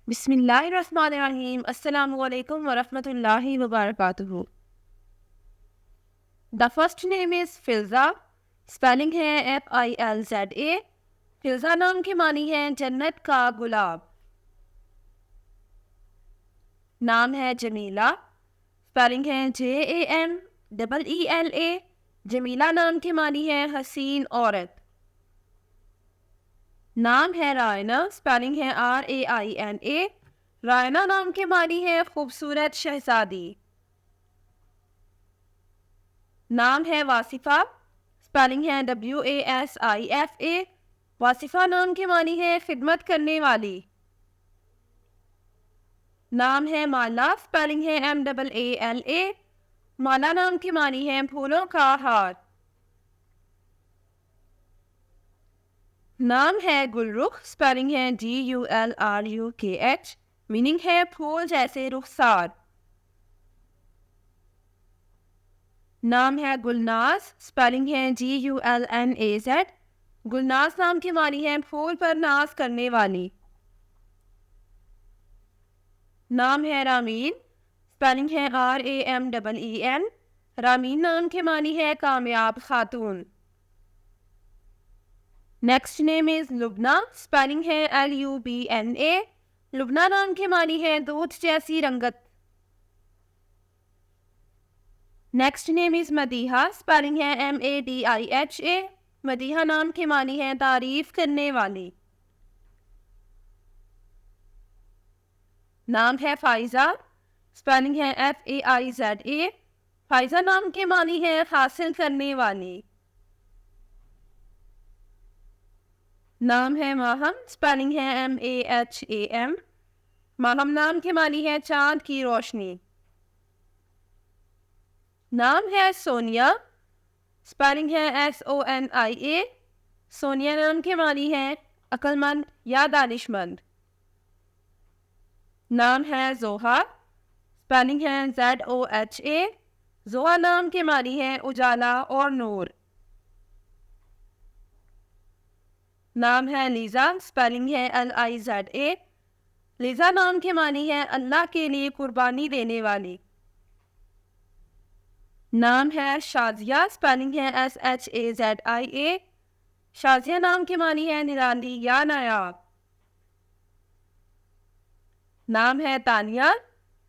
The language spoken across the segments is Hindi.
बिस्मिल्लाहिर्रहमानिर्रहीम। अस्सलामु अलैकुम वरहमतुल्लाहि वबरकातुहू। The first name is Filza. Spelling है FILZA। फिल्ज़ा नाम की मानी है जन्नत का गुलाब। नाम है जमीला। स्पेलिंग है JAMEELA। जमीला नाम की मानी है हसीन औरत। नाम है रायना। स्पेलिंग है RAINA। रायना नाम की मानी है खूबसूरत शहजादी। नाम है वासिफ़ा। स्पेलिंग है WASIFA। वासिफ़ा नाम की मानी है खिदमत करने वाली। नाम है माला। स्पेलिंग है MAALA। माला नाम की मानी है फूलों का हार। नाम है गुलरुख। स्पेलिंग है GULRUKH। मीनिंग है फूल जैसे रुखसार। नाम है गुलनाज। स्पेलिंग है GULNAZ। गुलनाज नाम की मानी है फूल पर नाज करने वाली। नाम है रामीन। स्पेलिंग है RAMEEN। रामीन नाम की मानी है कामयाब खातून। Next name is Lubna. Spelling है LUBNA। लुबना नाम की मानी है दूध जैसी रंगत। Next name is Madiha. Spelling है MADIHA। मदीहा नाम की मानी है तारीफ करने वाली। नाम है फ़ाइज़ा। स्पेलिंग है FAIZA। फ़ाइज़ा नाम की मानी है हासिल करने वाली। नाम है माहम। स्पेलिंग है MAHAM। माहम नाम की मानी है चांद की रोशनी। नाम है सोनिया। स्पेलिंग है SONIA। सोनिया नाम की मानी है अक्लमंद या दानिशमंद। नाम है जोहा। स्पेलिंग है ZOHA। जोहा नाम की मानी है उजाला और नूर। नाम है लीज़ा। स्पेलिंग है LIZA। लीज़ा नाम की मानी है अल्लाह के लिए कुर्बानी देने वाली। नाम है शाजिया। स्पेलिंग है SHAZIA। शाजिया नाम की मानी है निराली या नायाब। नाम है तानिया।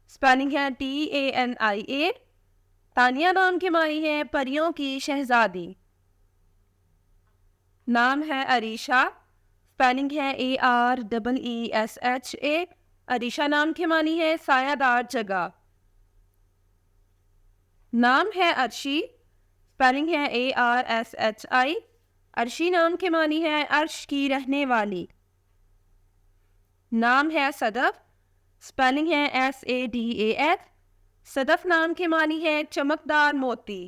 स्पेलिंग है TANIA। तानिया नाम की मानी है परियों की शहजादी। नाम है अरीशा। स्पेलिंग है AREESHA। अरीशा नाम की मानी है सायादार जगह। नाम है अर्शी। स्पेलिंग है ARSHI। अर्शी नाम की मानी है अर्श की रहने वाली। नाम है सदफ। स्पेलिंग है SADAF। सदफ नाम की मानी है चमकदार मोती।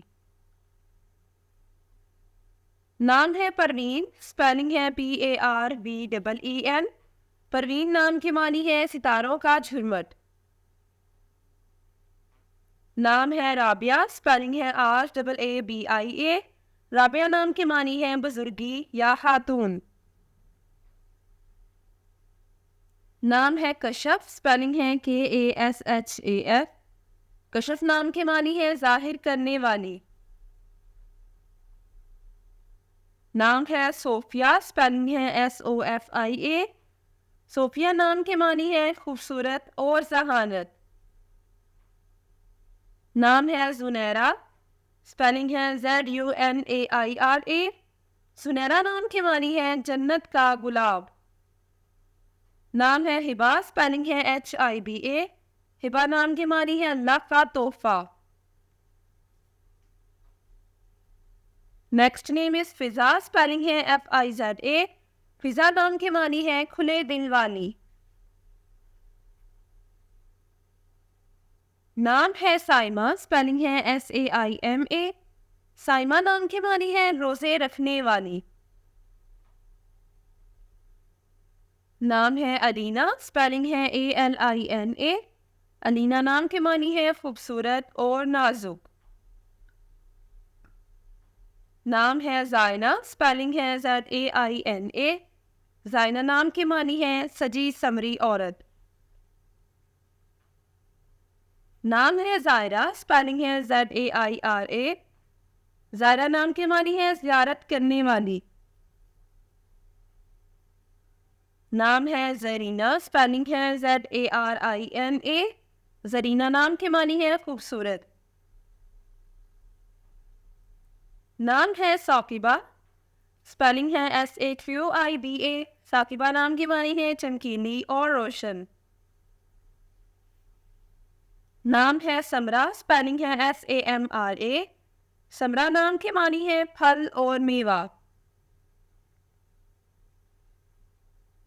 नाम है परवीन। स्पेलिंग है PARVEEN। परवीन नाम की मानी है सितारों का झुरमट। नाम है राबिया। स्पेलिंग है RAABIA। राबिया नाम की मानी है बुजुर्गी या खातून। नाम है कशफ। स्पेलिंग है KASHAF। कशफ नाम की मानी है जाहिर करने वाली। नाम है सोफिया। स्पेलिंग है SOFIA। सोफिया नाम की मानी है खूबसूरत और जहानत। नाम है जुनैरा। स्पेलिंग है ZUNAIRA। जुनैरा नाम की मानी है जन्नत का गुलाब। नाम है हिबा। स्पेलिंग है HIBA। हिबा नाम की मानी है अल्लाह का तोहफा। Next name is Fiza. Spelling है FIZA। फिज़ा नाम की मानी है खुले दिल वाली। नाम है साइमा। स्पेलिंग है SAIMA। साइमा नाम की मानी है रोज़े रखने वाली। नाम है अलीना। स्पेलिंग है ALINA। अलीना नाम की मानी है खूबसूरत और नाजुक। नाम है जायना। स्पेलिंग है ZAINA। जायना नाम की मानी है सजी समरी औरत। नाम है ज़ायरा, स्पेलिंग है ZAIRA। ज़ायरा नाम के मानी है ज़ियारत करने वाली। नाम है ज़रीना, स्पेलिंग है ZARINA। ज़रीना नाम के मानी है खूबसूरत। नाम है साकिबा, स्पेलिंग है SAQIBA। साकिबा नाम की मानी है चमकीली और रोशन। नाम है समरा, स्पेलिंग है SAMRA। समरा नाम की मानी है फल और मेवा।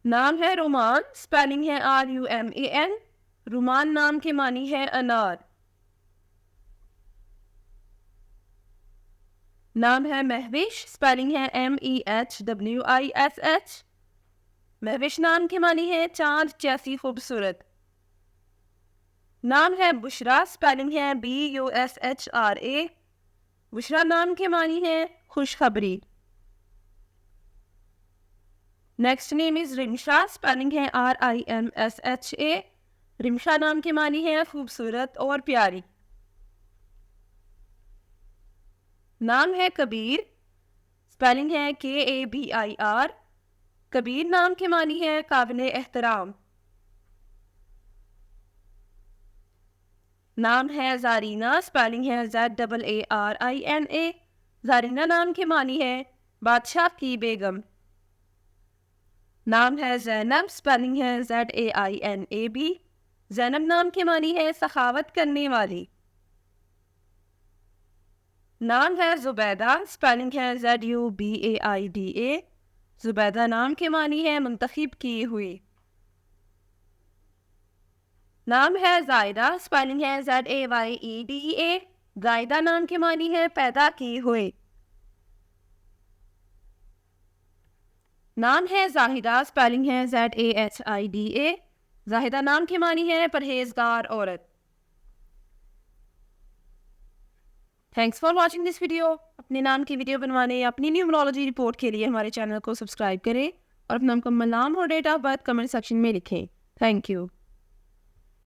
नाम है रुमान, स्पेलिंग है RUMAN। रुमान नाम की मानी है अनार। नाम है महविश, स्पेलिंग है MEHWISH। महविश नाम की मानी है चांद जैसी खूबसूरत। नाम है बुशरा, स्पेलिंग है BUSHRA। बुशरा नाम की मानी है खुशखबरी। Next name is Rimsha, spelling है RIMSHA। रिमशा नाम की मानी है खूबसूरत और प्यारी। नाम है कबीर, स्पेलिंग है KABIR। कबीर नाम की मानी है काबिल एहतराम। नाम है ज़ारीना, स्पेलिंग है ZAARINA। ज़ारीना नाम की मानी है बादशाह की बेगम। नाम है ज़ैनब, स्पेलिंग है ZAINAB। ज़ैनब नाम की मानी है सखावत करने वाली। नाम है ज़ुबैदा, स्पेलिंग है ZUBAIDA। ज़ुबैदा नाम की मानी है मुंतखब की हुई। नाम है ज़ायदा, स्पेलिंग है ZAYEDA। ज़ायदा नाम की मानी है पैदा की हुई। नाम है जाहिदा, स्पेलिंग है ZAHIDA। जाहिदा नाम की मानी है परहेजगार औरत। Thanks for watching this video. अपने नाम की वीडियो बनवाने या अपनी न्यूमरोलॉजी रिपोर्ट के लिए हमारे चैनल को सब्सक्राइब करें और अपना मुकम्मल नाम और date of birth comment section में लिखें। Thank you.